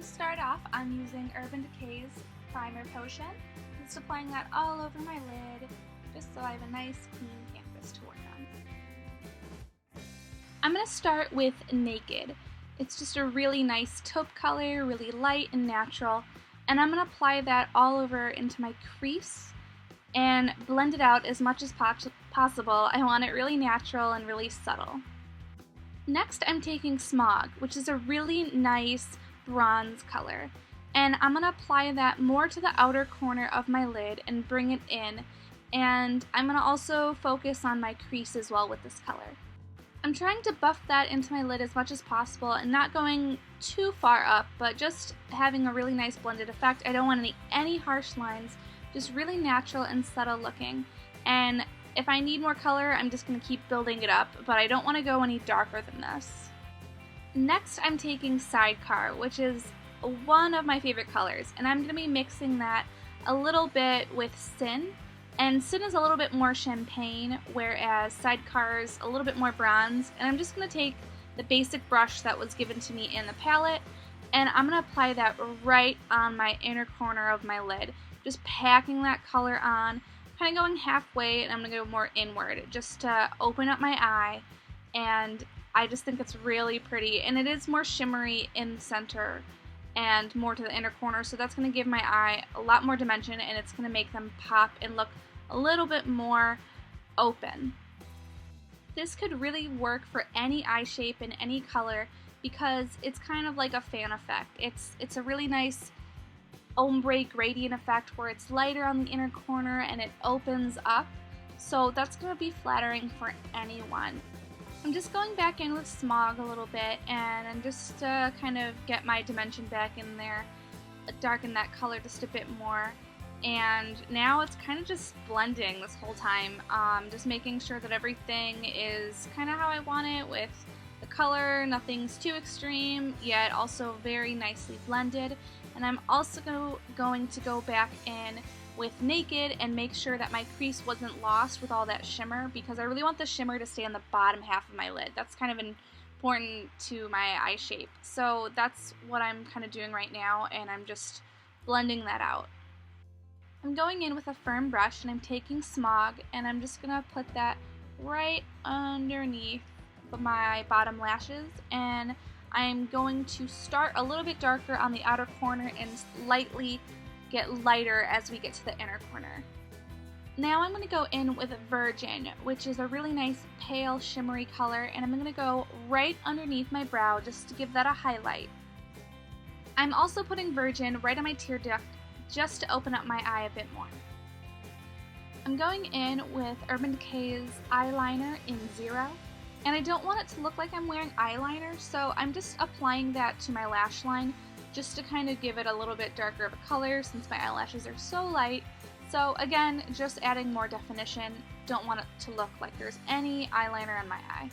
To start off, I'm using Urban Decay's Primer Potion. Just applying that all over my lid, just so I have a nice clean canvas to work on. I'm going to start with Naked. It's just a really nice taupe color, really light and natural, and I'm going to apply that all over into my crease and blend it out as much as possible. I want it really natural and really subtle. Next, I'm taking Smog, which is a really nice bronze color, and I'm going to apply that more to the outer corner of my lid and bring it in, and I'm going to also focus on my crease as well with this color. I'm trying to buff that into my lid as much as possible and not going too far up, but just having a really nice blended effect. I don't want any harsh lines, just really natural and subtle looking. And if I need more color, I'm just going to keep building it up, but I don't want to go any darker than this. Next, I'm taking Sidecar, which is one of my favorite colors, and I'm going to be mixing that a little bit with Sin. And Sin is a little bit more champagne, whereas Sidecar's a little bit more bronze. And I'm just going to take the basic brush that was given to me in the palette, and I'm going to apply that right on my inner corner of my lid. Just packing that color on, kind of going halfway, and I'm going to go more inward, just to open up my eye. And I just think it's really pretty, and it is more shimmery in the center and more to the inner corner, so that's going to give my eye a lot more dimension, and it's going to make them pop and look a little bit more open. This could really work for any eye shape and any color because it's kind of like a fan effect. It's a really nice ombre gradient effect where it's lighter on the inner corner and it opens up, so that's going to be flattering for anyone. I'm just going back in with Smog a little bit, and I'm just kind of get my dimension back in there, darken that color just a bit more. And now it's kind of just blending this whole time, just making sure that everything is kind of how I want it with the color, nothing's too extreme, yet also very nicely blended. And I'm also going to go back in with Naked and make sure that my crease wasn't lost with all that shimmer, because I really want the shimmer to stay on the bottom half of my lid. That's kind of important to my eye shape. So that's what I'm kind of doing right now, and I'm just blending that out. I'm going in with a firm brush, and I'm taking Smog, and I'm just going to put that right underneath my bottom lashes, and I'm going to start a little bit darker on the outer corner and lightly get lighter as we get to the inner corner. Now I'm going to go in with Virgin, which is a really nice pale shimmery color, and I'm going to go right underneath my brow just to give that a highlight. I'm also putting Virgin right on my tear duct just to open up my eye a bit more. I'm going in with Urban Decay's eyeliner in Zero, and I don't want it to look like I'm wearing eyeliner, so I'm just applying that to my lash line just to kind of give it a little bit darker of a color since my eyelashes are so light. So again, just adding more definition. Don't want it to look like there's any eyeliner on my eye.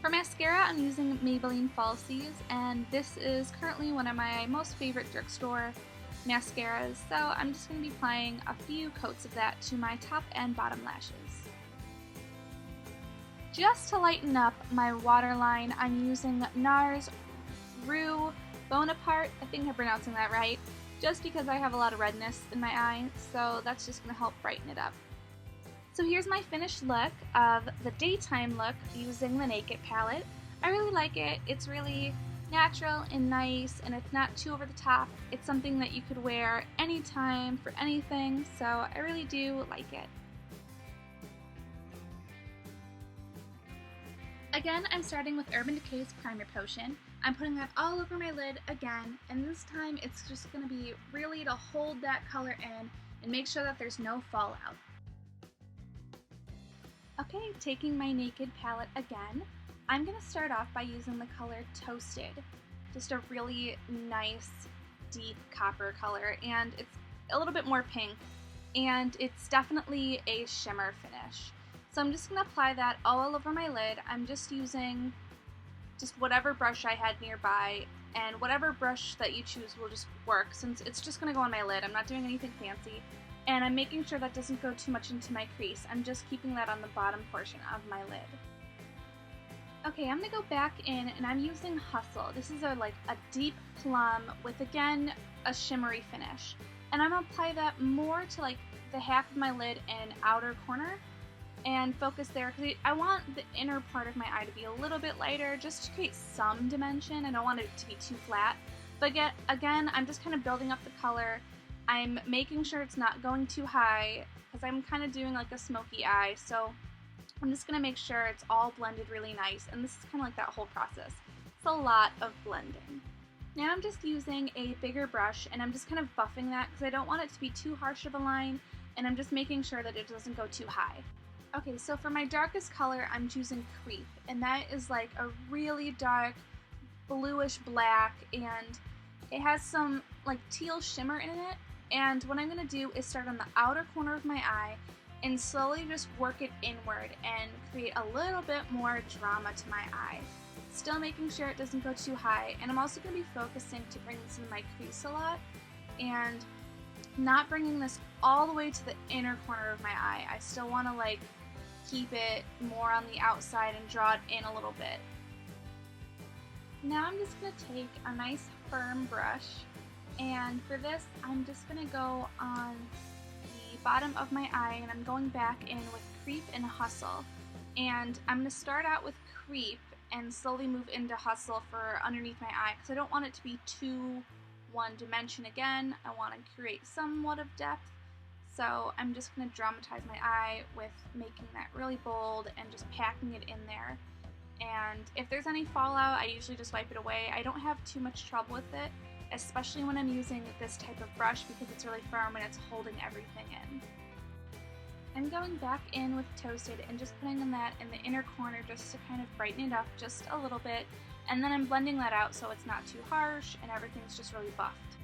For mascara, I'm using Maybelline Falsies, and this is currently one of my most favorite drugstore mascaras, so I'm just going to be applying a few coats of that to my top and bottom lashes. Just to lighten up my waterline, I'm using NARS Rue Bonaparte, I think I'm pronouncing that right, just because I have a lot of redness in my eye, so that's just going to help brighten it up. So here's my finished look of the daytime look using the Naked palette. I really like it. It's really natural and nice, and it's not too over the top. It's something that you could wear anytime for anything, so I really do like it. Again, I'm starting with Urban Decay's Primer Potion. I'm putting that all over my lid again, and this time it's just going to be really to hold that color in and make sure that there's no fallout. Okay, taking my Naked palette again, I'm going to start off by using the color Toasted. Just a really nice, deep copper color, and it's a little bit more pink, and it's definitely a shimmer finish. So I'm just going to apply that all over my lid. I'm just using just whatever brush I had nearby, and whatever brush that you choose will just work since it's just going to go on my lid. I'm not doing anything fancy, and I'm making sure that doesn't go too much into my crease. I'm just keeping that on the bottom portion of my lid. Okay, I'm gonna go back in and I'm using Hustle. This is a deep plum with, again, a shimmery finish. And I'm gonna apply that more to like the half of my lid and outer corner and focus there because I want the inner part of my eye to be a little bit lighter just to create some dimension. I don't want it to be too flat. But again, I'm just kind of building up the color. I'm making sure it's not going too high because I'm kind of doing like a smoky eye. So I'm just going to make sure it's all blended really nice, and this is kind of like that whole process. It's a lot of blending. Now I'm just using a bigger brush, and I'm just kind of buffing that because I don't want it to be too harsh of a line, and I'm just making sure that it doesn't go too high. Okay, so for my darkest color, I'm choosing Creep, and that is like a really dark bluish black, and it has some like teal shimmer in it, and what I'm going to do is start on the outer corner of my eye and slowly just work it inward and create a little bit more drama to my eye. Still making sure it doesn't go too high, and I'm also going to be focusing to bring this in my crease a lot and not bringing this all the way to the inner corner of my eye. I still want to like keep it more on the outside and draw it in a little bit. Now I'm just going to take a nice firm brush, and for this I'm just going to go on bottom of my eye, and I'm going back in with Creep and Hustle, and I'm going to start out with Creep and slowly move into Hustle for underneath my eye because I don't want it to be too one dimension again. I want to create somewhat of depth, so I'm just going to dramatize my eye with making that really bold and just packing it in there. And if there's any fallout, I usually just wipe it away. I don't have too much trouble with it, especially when I'm using this type of brush because it's really firm and it's holding everything in. I'm going back in with Toasted and just putting in that in the inner corner just to kind of brighten it up just a little bit, and then I'm blending that out so it's not too harsh and everything's just really buffed.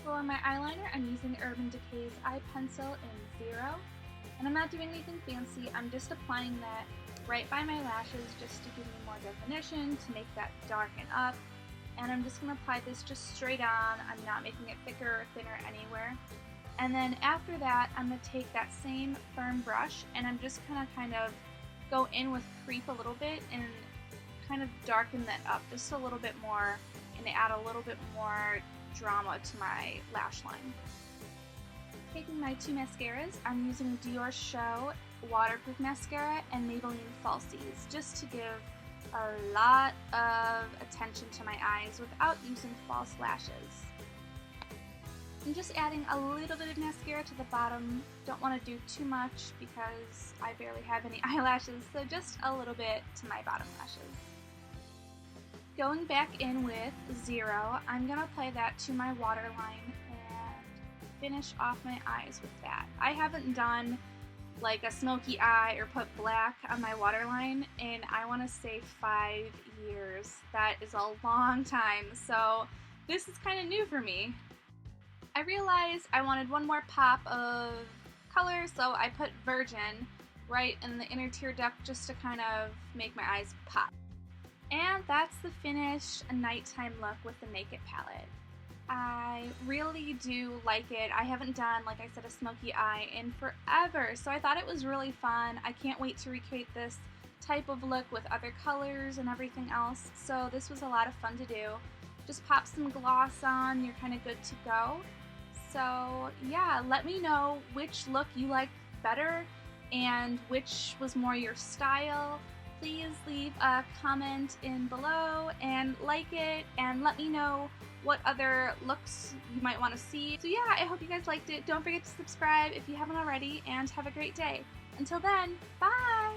For my eyeliner, I'm using Urban Decay's eye pencil in 0, and I'm not doing anything fancy. I'm just applying that right by my lashes just to give me more definition, to make that darken up. And I'm just going to apply this just straight on. I'm not making it thicker or thinner anywhere. And then after that, I'm going to take that same firm brush and I'm just going to kind of go in with Creep a little bit and kind of darken that up just a little bit more and add a little bit more drama to my lash line. Taking my two mascaras, I'm using Dior Show Waterproof Mascara and Maybelline Falsies just to give a lot of attention to my eyes without using false lashes. I'm just adding a little bit of mascara to the bottom. Don't want to do too much because I barely have any eyelashes, so just a little bit to my bottom lashes. Going back in with 0, I'm going to apply that to my waterline and finish off my eyes with that. I haven't done like a smoky eye or put black on my waterline in, I want to say, 5 years. That is a long time, so this is kind of new for me. I realized I wanted one more pop of color, so I put Virgin right in the inner tear duct just to kind of make my eyes pop. And that's the finished nighttime look with the Naked palette. I really do like it. I haven't done, like I said, a smoky eye in forever, so I thought it was really fun. I can't wait to recreate this type of look with other colors and everything else, so this was a lot of fun to do. Just pop some gloss on, you're kind of good to go. So yeah, let me know which look you liked better and which was more your style. Please leave a comment in below and like it and let me know what other looks you might want to see. So yeah, I hope you guys liked it. Don't forget to subscribe if you haven't already, and have a great day. Until then, bye!